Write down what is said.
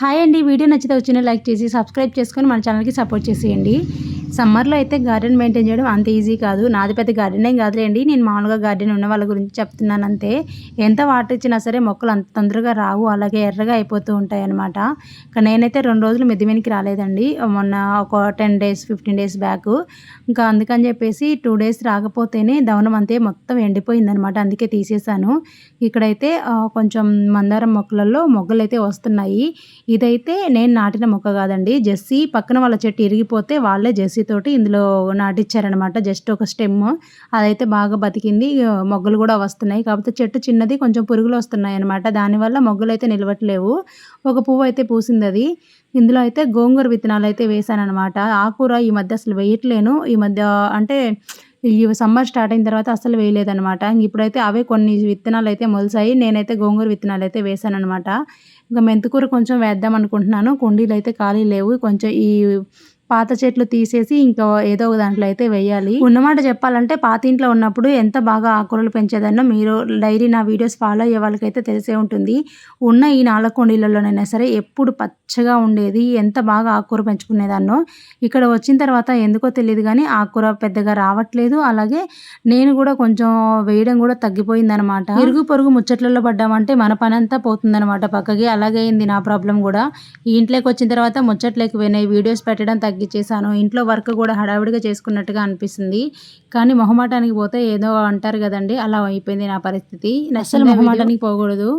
Hi అండి. Video నచ్చితే వచ్చిన లైక్ చేసి సబ్స్క్రైబ్ చేసుకొని మన ఛానల్‌కి సపోర్ట్ చేసేయండి. సమ్మర్‌లో అయితే గార్డెన్ మెయింటైన్ చేయడం అంత ఈజీ కాదు. నాది పెద్ద గార్డెన్ ఏం కాదులేండి. నేను మామూలుగా గార్డెన్ ఉన్న వాళ్ళ గురించి చెప్తున్నాను అంతే. ఎంత వాటర్ ఇచ్చినా సరే మొక్కలు అంత తొందరగా రావు. అలాగే ఎర్రగా అయిపోతూ ఉంటాయన్నమాట. నేనైతే 2 రోజులు మిద్ది మీదకి రాలేదండి. మొన్న ఒక 10 డేస్, 15 డేస్ బ్యాక్. ఇంకా అందుకని చెప్పేసి 2 డేస్ రాకపోతేనే దవనం అంతే మొత్తం ఎండిపోయిందనమాట. అందుకే తీసేసాను. ఇక్కడైతే కొంచెం మందారం మొక్కలలో మొగ్గలైతే వస్తున్నాయి. ఇదైతే నేను నాటిన మొక్క కాదండి. జెస్సీ పక్కన వాళ్ళ చెట్టు ఇరిగిపోతే వాళ్ళే జెస్సీ తోటి ఇందులో నాటిచ్చారనమాట. జస్ట్ ఒక స్టెమ్ అదైతే బాగా బతికింది. మొగ్గలు కూడా వస్తున్నాయి. కాకపోతే చెట్టు చిన్నది, కొంచెం పురుగులు వస్తున్నాయన్నమాట. దానివల్ల మొగ్గలైతే నిలవట్లేవు. ఒక పువ్వు అయితే పూసిందది. ఇందులో అయితే గోంగూర విత్తనాలైతే వేశాననమాట. ఆకుకూర ఈ మధ్య అసలు వేయట్లేను. ఈ మధ్య అంటే ఈ సమ్మర్ స్టార్ట్ అయిన తర్వాత అస్సలు వేయలేదనమాట. ఇప్పుడైతే అవే కొన్ని విత్తనాలైతే మొలిసాయి. నేనైతే గోంగూర విత్తనాలైతే వేశాననమాట. ఇంకా మెంతికూర కొంచెం వేద్దాం అనుకుంటున్నాను. కుండీలైతే ఖాళీ లేవు. కొంచెం ఈ పాత చెట్లు తీసేసి ఇంకా ఏదో ఒక దాంట్లో అయితే వెయ్యాలి. ఉన్నమాట చెప్పాలంటే పాత ఇంట్లో ఉన్నప్పుడు ఎంత బాగా ఆకుకూరలు పెంచేదాన్నో మీరు డైలీ నా వీడియోస్ ఫాలో అయ్యే వాళ్ళకైతే తెలిసే ఉంటుంది. ఉన్న ఈ 4 కుండీలలోనైనా సరే ఎప్పుడు పచ్చగా ఉండేది. ఎంత బాగా ఆకుకూర పెంచుకునేదాన్నో. ఇక్కడ వచ్చిన తర్వాత ఎందుకో తెలీదు గానీ ఆకుకూర పెద్దగా రావట్లేదు. అలాగే నేను కూడా కొంచెం వేయడం కూడా తగ్గిపోయిందనమాట. ఇరుగు పొరుగు ముచ్చట్లలో పడ్డామంటే మన పనంతా పోతుందనమాట పక్కకి. అలాగే అయింది నా ప్రాబ్లమ్ కూడా. ఈ ఇంట్లోకి వచ్చిన తర్వాత ముచ్చట్లేకి పోయినాయి. వీడియోస్ పెట్టడం తగ్గించేశాను. ఇంట్లో వర్క్ కూడా హడావిడిగా చేసుకున్నట్టుగా అనిపిస్తుంది. కానీ మొహమాటానికి పోతే ఏదో అంటారు కదండీ! అలా అయిపోయింది నా పరిస్థితి. అస్సలు మొహమాటానికి పోకూడదు.